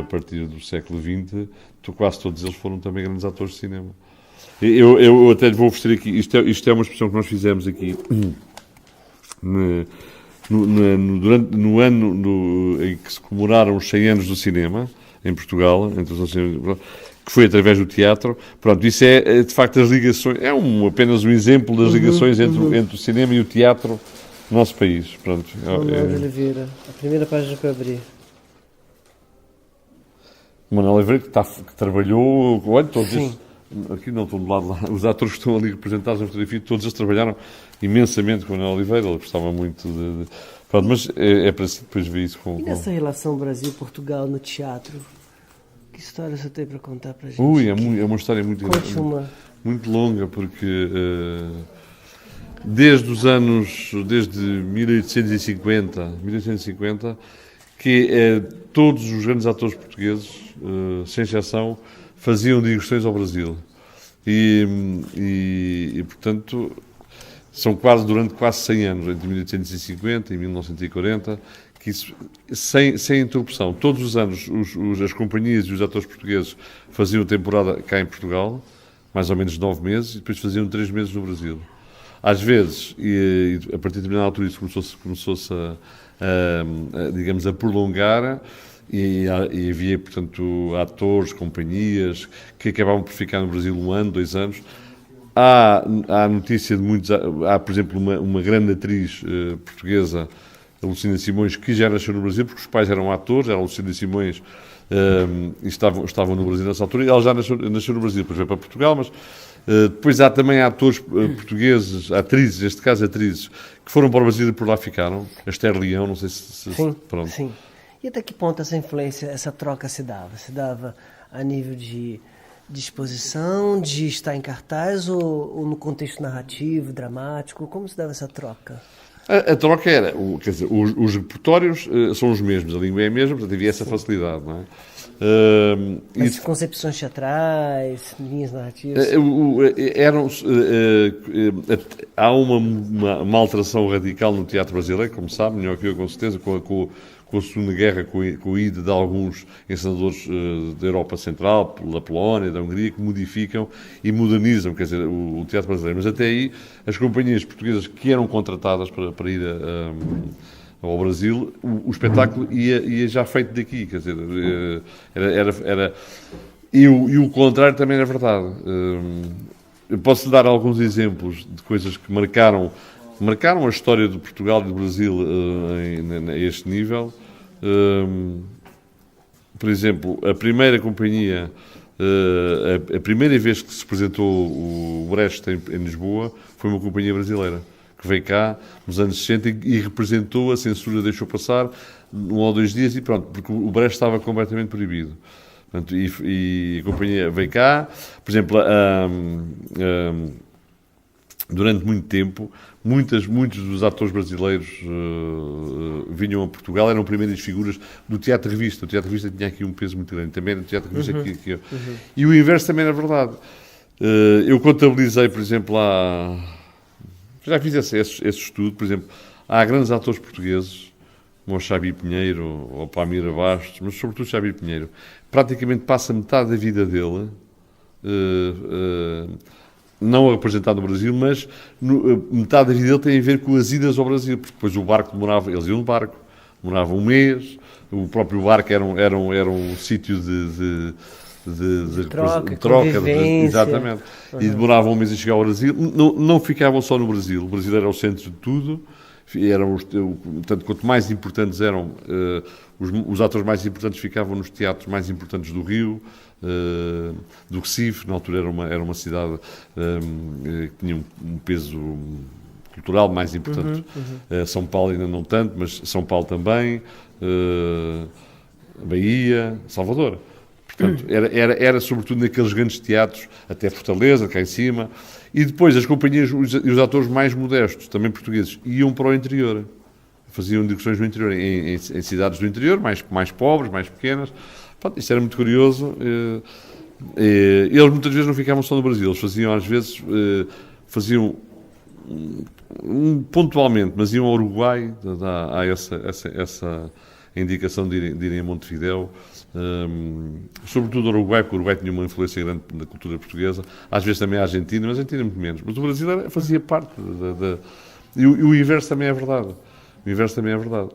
a partir do século XX, quase todos eles foram também grandes atores de cinema. Eu até lhe vou oferecer aqui, isto é uma expressão que nós fizemos aqui no ano em que se comemoraram os 100 anos do cinema, em Portugal, que foi através do teatro. Pronto, isso é de facto as ligações, apenas um exemplo das ligações entre o cinema e o teatro no nosso país. Pronto, Manuel Oliveira, a primeira página que eu abri. Manuel Oliveira, que trabalhou, olha, todos Sim. esses, aqui não estão do lado lá, os atores que estão ali representados na fotografia, todos eles trabalharam imensamente com o Manuel Oliveira, ele gostava muito de... Pronto, mas é para si depois ver isso com... E nessa relação Brasil-Portugal no teatro? Que história você tem para contar para a gente? É uma história muito longa, porque desde 1850, que todos os grandes atores portugueses, sem exceção, faziam digressões ao Brasil. E portanto, são durante quase 100 anos, entre 1850 e 1940, que isso, sem interrupção. Todos os anos, as companhias e os atores portugueses faziam temporada cá em Portugal, mais ou menos 9 meses, e depois faziam 3 meses no Brasil. Às vezes, e a partir de determinada altura, isso começou-se digamos, a prolongar, e havia, portanto, atores, companhias, que acabavam por ficar no Brasil 1 ano, 2 anos. Há notícia de muitos... Há, por exemplo, uma grande atriz portuguesa, a Lucília Simões, que já nasceu no Brasil, porque os pais eram atores, era a Lucília Simões, e estavam no Brasil nessa altura, e ela já nasceu no Brasil, depois veio para Portugal, mas depois há também atores portugueses, atrizes, neste caso atrizes, que foram para o Brasil e por lá ficaram. A Esther Leão, não sei se sim, pronto. Sim. E até que ponto essa influência, essa troca se dava? Se dava a nível de exposição, de estar em cartaz, ou no contexto narrativo, dramático? Como se dava essa troca? A troca era, quer dizer, os repertórios são os mesmos, a língua é a mesma, portanto havia essa facilidade, não é? As concepções teatrais, linhas narrativas? Há uma alteração radical no teatro brasileiro, como sabe, melhor que eu, com certeza, com a Segunda Guerra, com a ida de alguns encenadores da Europa Central, da Polónia, da Hungria, que modificam e modernizam, quer dizer, o teatro brasileiro. Mas até aí, as companhias portuguesas que eram contratadas para ir ao Brasil, o espetáculo ia já feito daqui, quer dizer, e o contrário também era verdade. Eu posso lhe dar alguns exemplos de coisas que marcaram a história de Portugal e do Brasil a este nível. Por exemplo, a primeira companhia, a primeira vez que se apresentou o Brecht em Lisboa, foi uma companhia brasileira, que veio cá nos anos 60 e representou, a censura deixou passar 1 ou 2 dias e pronto, porque o Brecht estava completamente proibido. Portanto, e a companhia veio cá, por exemplo, durante muito tempo, muitos dos atores brasileiros vinham a Portugal, eram primeiras figuras do teatro de revista. O teatro de revista tinha aqui um peso muito grande, também era o teatro de revista E o inverso também era verdade. Eu contabilizei, por exemplo, já fiz esse estudo, por exemplo, há grandes atores portugueses, como o Xabi Pinheiro, ou Palmira Bastos, mas sobretudo Xabi Pinheiro, praticamente passa metade da vida dele não a representar no Brasil, mas metade da vida dele tem a ver com as idas ao Brasil, porque depois o barco demorava, eles iam no barco, demorava 1 mês, o próprio barco era um sítio de troca, exatamente, e demorava 1 mês a chegar ao Brasil, não ficavam só no Brasil, o Brasil era o centro de tudo, portanto, quanto mais importantes eram, os atores mais importantes ficavam nos teatros mais importantes do Rio, do Recife, na altura era uma cidade que tinha um peso cultural mais importante. São Paulo ainda não tanto, mas São Paulo também, Bahia, Salvador. Portanto, era sobretudo naqueles grandes teatros, até Fortaleza, cá em cima, e depois as companhias e os atores mais modestos, também portugueses, iam para o interior. Faziam digressões no interior, em cidades do interior, mais pobres, mais pequenas. Pronto, isto era muito curioso. Eles muitas vezes não ficavam só no Brasil, eles faziam às vezes, pontualmente, mas iam ao Uruguai, há a indicação de irem a Montevidéu, sobretudo o Uruguai, porque o Uruguai tinha uma influência grande na cultura portuguesa, às vezes também a Argentina, mas a Argentina muito menos. Mas o Brasil fazia parte e o inverso também é verdade. O inverso também é verdade.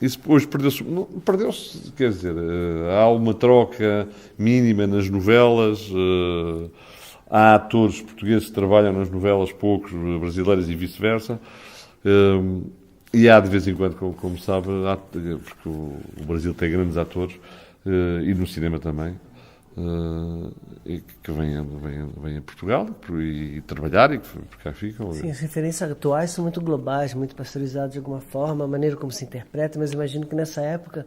Isso hoje perdeu-se, quer dizer, há uma troca mínima nas novelas, há atores portugueses que trabalham nas novelas, poucos brasileiros e vice-versa, e há de vez em quando, como sabe, porque o Brasil tem grandes atores, e no cinema também, que vêm a Portugal e trabalhar e que por cá ficam. Sim, as referências atuais são muito globais, muito pasteurizadas de alguma forma, a maneira como se interpreta, mas imagino que nessa época,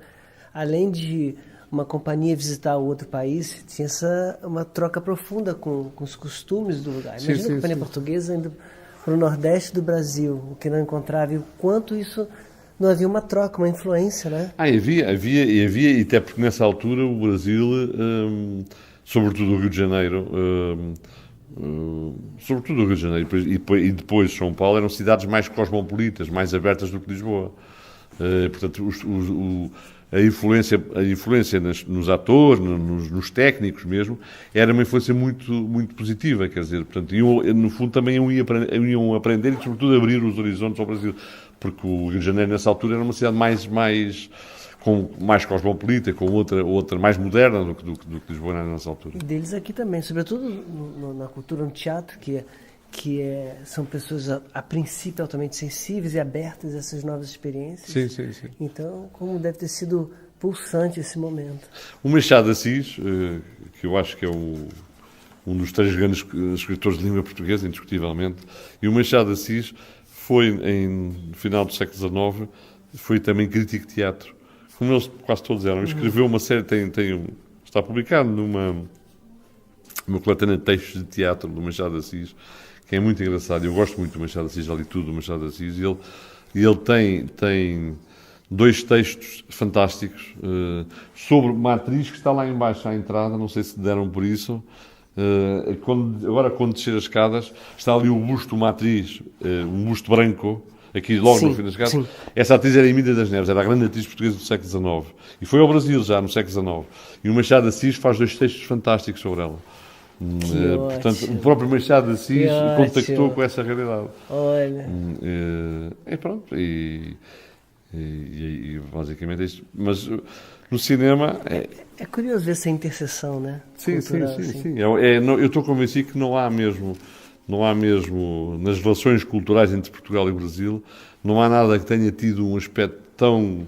além de uma companhia visitar o outro país, tinha uma troca profunda com os costumes do lugar. Imagina a companhia portuguesa indo para o Nordeste do Brasil, o que não encontrava, e o quanto isso não havia uma troca, uma influência, né? Havia, e até porque nessa altura o Brasil, sobretudo o Rio de Janeiro, e depois São Paulo, eram cidades mais cosmopolitas, mais abertas do que Lisboa. Portanto, a influência nos atores, nos técnicos mesmo, era uma influência muito, muito positiva, quer dizer, portanto, no fundo também iam aprender e, sobretudo, abrir os horizontes ao Brasil, porque o Rio de Janeiro, nessa altura, era uma cidade mais cosmopolita, com outra mais moderna do que Lisboa era nessa altura. E deles aqui também, sobretudo na cultura, no teatro, são pessoas, a princípio, altamente sensíveis e abertas a essas novas experiências. Sim. Então, como deve ter sido pulsante esse momento. O Machado de Assis, que eu acho que é um dos 3 grandes escritores de língua portuguesa, indiscutivelmente, e o Machado de Assis foi, no final do século XIX, foi também crítico de teatro, como eles quase todos eram. Escreveu uma série, está publicado numa coletânea de textos de teatro do Machado de Assis, que é muito engraçado. Eu gosto muito do Machado de Assis, já li tudo do Machado de Assis, e ele tem 2 textos fantásticos sobre uma atriz que está lá embaixo à entrada, não sei se deram por isso. Agora, quando descer as escadas, está ali o busto de uma atriz, um busto branco, aqui logo no fim das escadas. Sim. Essa atriz era Emília das Neves, era a grande atriz portuguesa do século XIX. E foi ao Brasil já no século XIX. E o Machado de Assis faz 2 textos fantásticos sobre ela. Portanto, o próprio Machado de Assis contactou com essa realidade. Olha. Pronto. E basicamente é isto. Mas no cinema... É curioso ver essa interseção, né? Sim. Eu estou convencido que não há mesmo, nas relações culturais entre Portugal e Brasil, não há nada que tenha tido um aspecto tão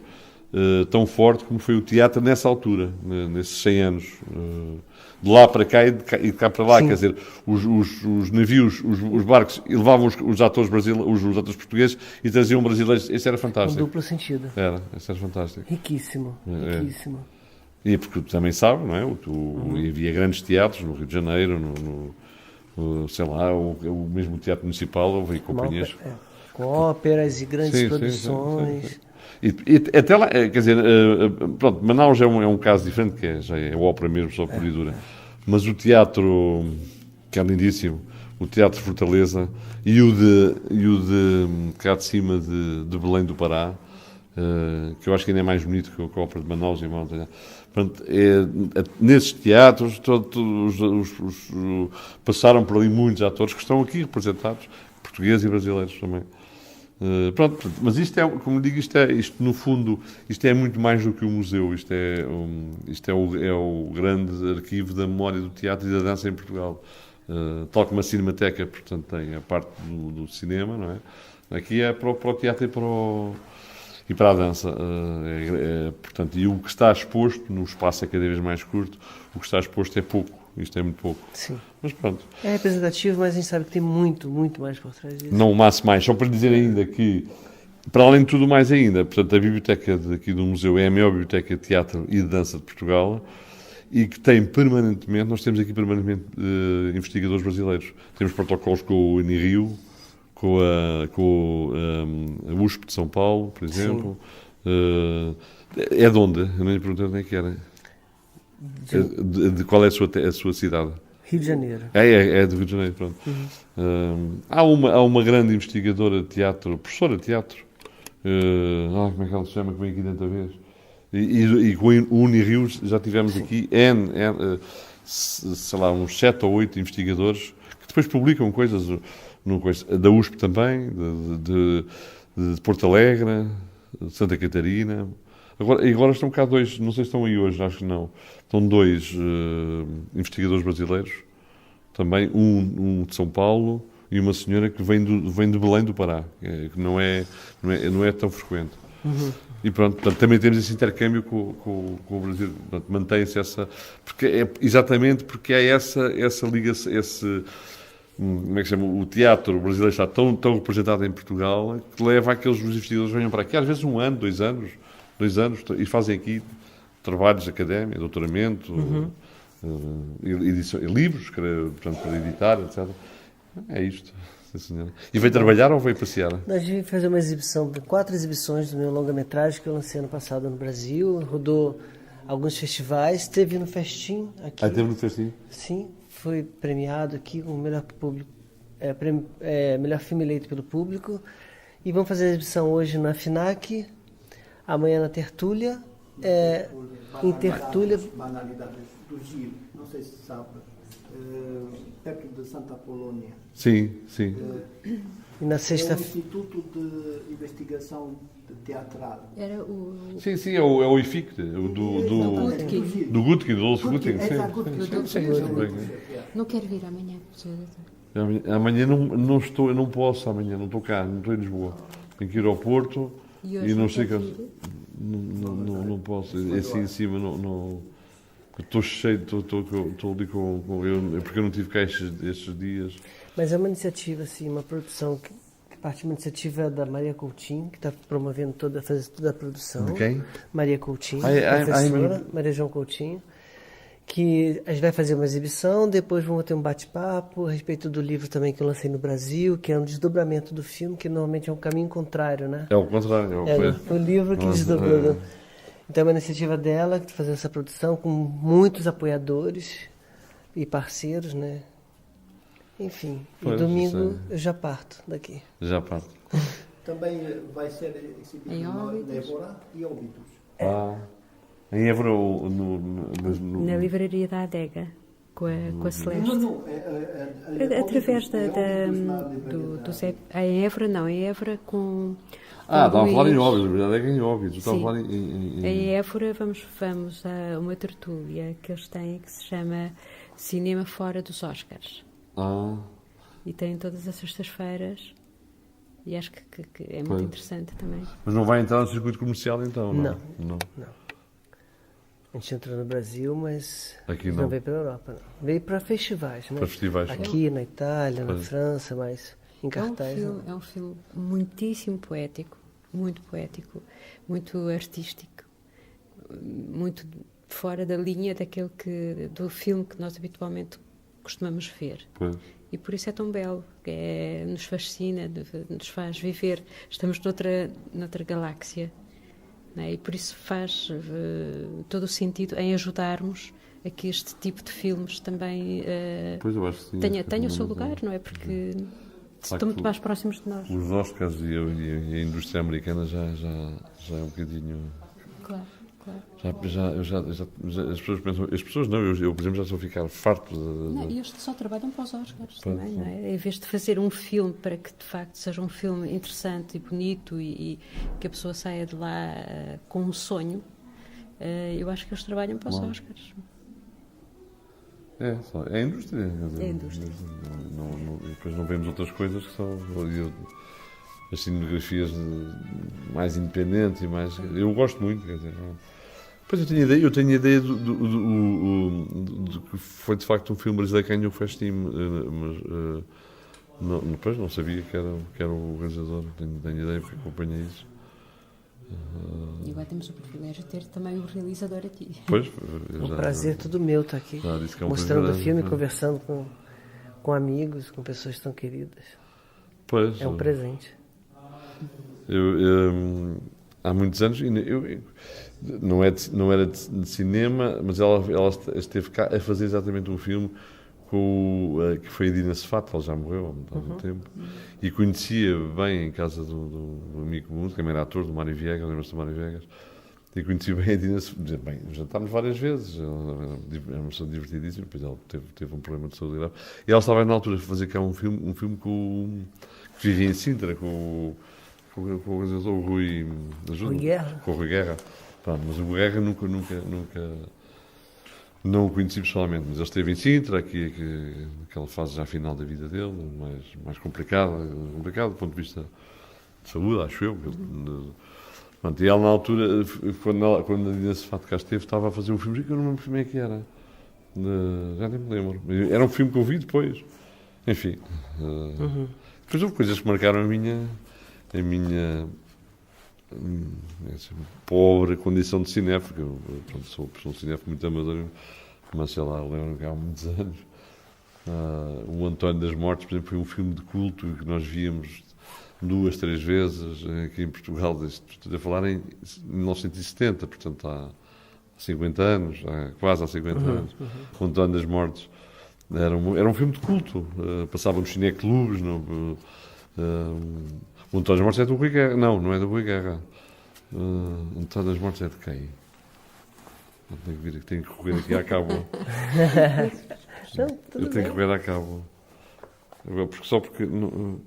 forte como foi o teatro nessa altura, nesses 100 anos. De lá para cá e de cá para lá, sim. Quer dizer, os navios, os barcos, levavam os atores portugueses e traziam brasileiros. Isso era fantástico. Um duplo sentido. Isso era fantástico. Riquíssimo. E porque também sabe, não é? Havia grandes teatros no Rio de Janeiro, sei lá, o mesmo Teatro Municipal, houve companhias. Com óperas e grandes produções. Sim. E até lá, quer dizer, pronto, Manaus é um caso diferente, que já é ópera mesmo, só pura e dura. Mas o teatro, que é lindíssimo, o Teatro de Fortaleza e o de cá de cima de Belém do Pará, que eu acho que ainda é mais bonito que a ópera de Manaus. Portanto, nesses teatros, passaram por ali muitos atores que estão aqui representados, portugueses e brasileiros também. Pronto, mas isto é, como digo, isto no fundo, isto é muito mais do que um museu, isto é o grande arquivo da memória do teatro e da dança em Portugal. Tal como a Cinemateca, portanto, tem a parte do cinema, não é? Aqui é para o teatro e para a dança. Portanto, e o que está exposto no espaço é cada vez mais curto, o que está exposto é pouco. Isto é muito pouco. Sim. Mas pronto. É representativo, mas a gente sabe que tem muito, muito mais por trás disso. Não o máximo mais. Só para dizer ainda que, para além de tudo mais ainda, portanto, a biblioteca aqui do museu é a maior biblioteca de teatro e de dança de Portugal e que tem permanentemente, nós temos aqui permanentemente investigadores brasileiros. Temos protocolos com o INIRIO, com a USP de São Paulo, por exemplo. É de onde? Eu nem lhe perguntei onde é que era. De qual é a sua cidade? Rio de Janeiro. É do Rio de Janeiro, pronto. Há uma grande investigadora de teatro, professora de teatro, Como é que ela se chama, que vem aqui tanta vez? E com o Unirio já tivemos aqui sei lá, uns 7 ou 8 investigadores que depois publicam coisas da USP também, de Porto Alegre, de Santa Catarina. Agora estão cá 2, não sei se estão aí hoje, acho que não. Estão 2 investigadores brasileiros, também um de São Paulo e uma senhora que vem de Belém do Pará, que não é tão frequente. Uhum. E pronto, portanto, também temos esse intercâmbio com o Brasil. Portanto, mantém-se exatamente porque há essa ligação, como é que se chama? O teatro brasileiro está tão representado em Portugal que leva a que os investigadores venham para aqui, às vezes 1 ano, 2 anos, e fazem aqui trabalhos académicos, doutoramento, livros, portanto, para editar, etc. É isto. Sim, senhora. E veio trabalhar ou veio passear? Nós vimos fazer uma exibição, 4 exibições do meu longa-metragem que eu lancei ano passado no Brasil, rodou alguns festivais, esteve no Festim aqui. Teve no Festim? Sim, foi premiado aqui com o melhor público, melhor filme eleito pelo público. E vamos fazer a exibição hoje na FINAC, amanhã na Tertúlia. Em Tertúlia. Banalidades do Gil, não sei se sabe, perto de Santa Polônia. Sim. E na É sexta. um instituto de investigação teatral. Era o... Sim, é o IFIC, do Gutkin, do Dolce Gutkin. Não quero vir amanhã. Amanhã não posso, não estou cá, não estou em Lisboa. Tenho que ir ao Porto e não sei que. Não posso, é assim em cima, não. Estou cheio, estou ali porque eu não tive cá estes dias. Mas é uma iniciativa, assim, uma produção que parte de uma iniciativa da Maria Coutinho, que está promovendo fazendo toda a produção. De quem? Maria Coutinho, professora, Maria João Coutinho, que a gente vai fazer uma exibição, depois vamos ter um bate-papo a respeito do livro também que eu lancei no Brasil, que é um desdobramento do filme, que normalmente é um caminho contrário, né? É o contrário. É o livro que desdobrou. Então é uma iniciativa dela, de fazer essa produção com muitos apoiadores e parceiros, né? Enfim, e domingo eu já parto daqui. Já parto. Também vai ser exibido Em em Évora e Óbidos. Em Évora Na livraria da Adega, com a Celeste. Não, Através do Zé... Em Évora não, em Évora com... estava a falar em Óbidos, na verdade é em Óbidos. Estava a falar Em Évora vamos a uma tertúlia que eles têm que se chama Cinema Fora dos Oscars. E tem todas as sextas-feiras e acho que é muito interessante também. Mas não vai entrar no circuito comercial então, não? Não. A gente entrou no Brasil, mas aqui não veio para a Europa, não. Veio para festivais, né? Para festivais. Aqui na Itália, na França, mas em cartaz. É um filme muitíssimo poético, muito artístico, muito fora da linha do filme que nós habitualmente costumamos ver. Pois. E por isso é tão belo, nos fascina, nos faz viver. Estamos noutra galáxia, né? E por isso faz todo o sentido em ajudarmos a que este tipo de filmes também Pois eu acho que sim, tenha o seu lugar, não é? Porque estão muito mais próximos de nós. Os Oscars e a indústria americana já é um bocadinho... Claro. As pessoas pensam... As pessoas não, eu por exemplo, já estou a ficar farto E eles só trabalham para os Oscars também, não é? Em vez de fazer um filme para que, de facto, seja um filme interessante e bonito e que a pessoa saia de lá com um sonho, eu acho que eles trabalham para os Oscars. É a indústria. É a indústria. Depois não vemos outras coisas que são... As cinegrafias mais independentes e mais... Eu gosto muito, quer dizer... Pois eu tenho ideia de que foi de facto um filme brasileiro que ganhou o Festim, mas depois não sabia que era o realizador. Tenho ideia porque acompanhei isso. E agora temos o privilégio de ter também o realizador aqui. Pois, um prazer todo meu estar aqui, mostrando o filme, conversando com amigos, com pessoas tão queridas. Pois, é um presente. Há muitos anos, não era de cinema, mas ela esteve cá a fazer exatamente um filme que foi a Dina Cefat, ela já morreu há algum tempo, e conhecia bem em casa do amigo comum, que também era ator, do Mário Viegas, lembra-se do Mário Viegas, e conheci bem a Dina Cefat. Bem, jantámos várias vezes, ela era uma pessoa divertidíssima, depois ela teve um problema de saúde grave, e ela estava na altura a fazer cá um filme que vivia em Sintra, com o realizador Rui Guerra. Com o Rui Guerra. Pronto, mas o Guerra nunca não o conheci pessoalmente, mas ele esteve em Sintra, naquela fase já final da vida dele, mais complicada do ponto de vista de saúde, acho eu. Pronto, e ela, na altura, quando a Dina Cefat cá esteve, estava a fazer um filme que eu não me lembro como é que era. Já nem me lembro. Era um filme que eu vi depois. Enfim. Depois houve coisas que marcaram a minha pobre condição de cinéfilo, porque eu pronto, sou um cinéfilo muito amador, mas sei lá, lembro que há muitos anos o António das Mortes, por exemplo, foi um filme de culto que nós víamos 2, 3 vezes aqui em Portugal, estou a falar em 1970, portanto há 50 anos, quase há 50 anos. O António das Mortes era um filme de culto, passava nos cineclubes, o António das Mortes é do Rui Guerra. Não é do Rui Guerra. O António das Mortes é de quem? Tenho que correr aqui à cabo. Eu tenho que correr à cabo. Porque não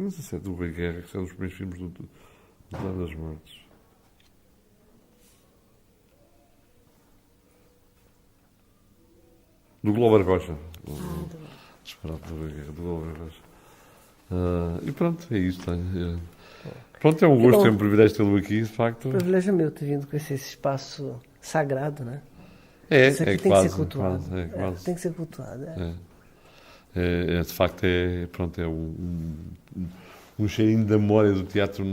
sei se é do Rui Guerra, que é um dos primeiros filmes do António das Mortes. Do Globo Rocha. Disparado do Rui Guerra, do Globo Rocha. E pronto, é isto. Pronto, é um gosto, é um privilégio tê-lo aqui, de facto. O privilégio é meu ter vindo conhecer esse espaço sagrado, né? Isso aqui é tem quase, que ser cultuado. quase. Tem que ser cultuado. De facto, pronto, é um cheirinho da memória do teatro,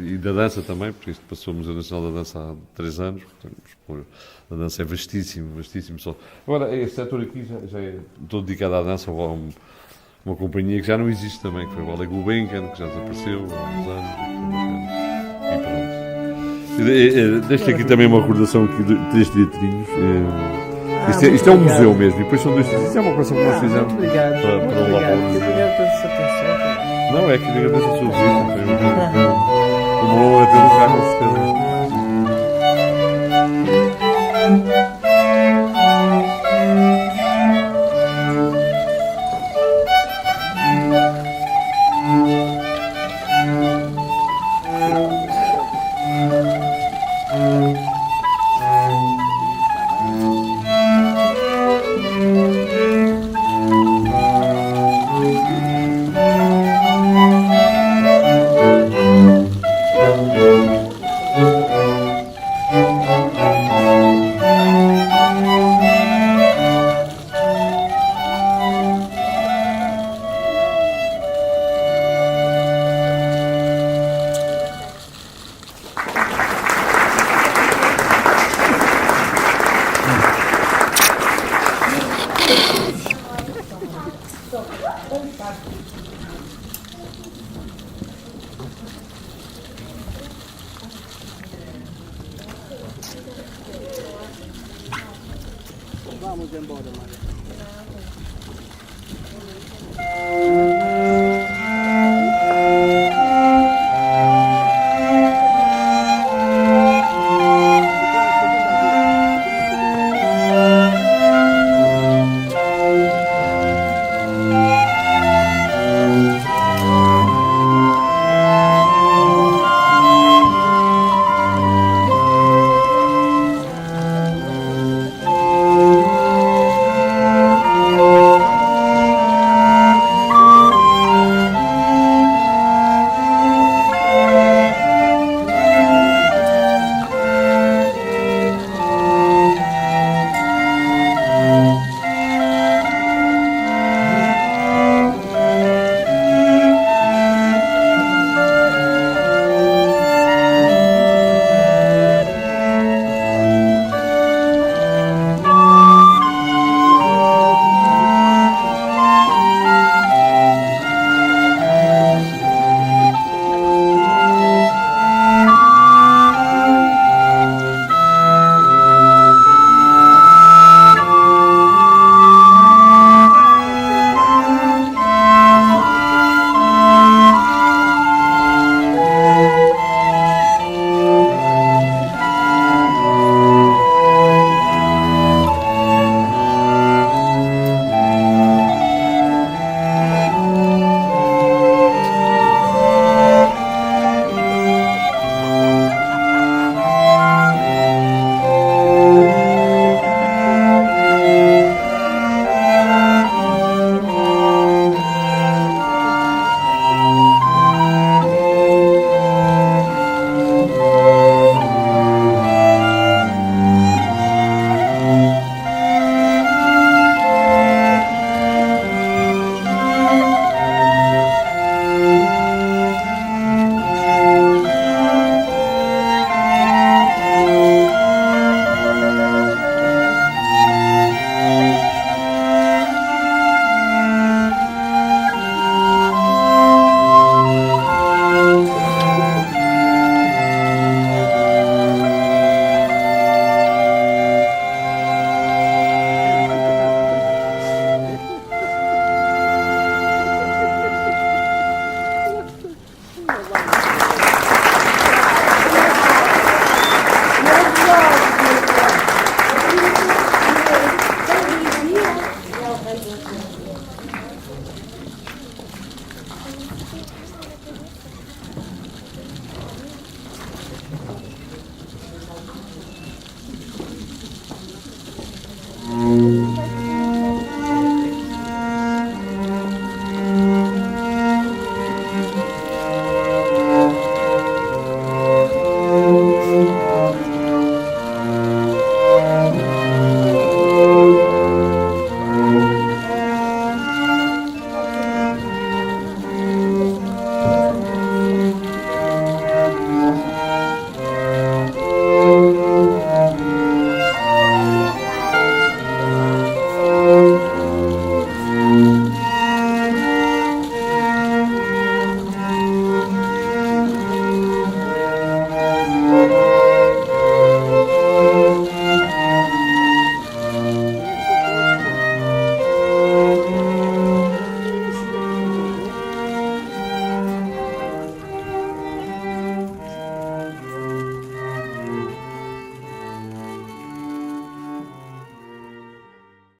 e da dança também, porque isto passou ao Museu Nacional da Dança há 3 anos, portanto, a dança é vastíssimo. Agora, este setor aqui já é todo dedicado à dança, ou uma companhia que já não existe também, que foi o Ballet Gulbenkian, que já desapareceu há uns anos, e pronto. Deixo aqui também uma recordação aqui de 3 teatrinhos. Isto é um museu mesmo, e depois são 2 teatrinhos. Isto é uma coisa que nós fizemos Obrigado. para Muito o obrigado. labor. Obrigado pela sua atenção. Cara. Não, é que agradeço a sua visita. Foi uma honra tê-lo cá, com certeza. Vamos embora, Maria.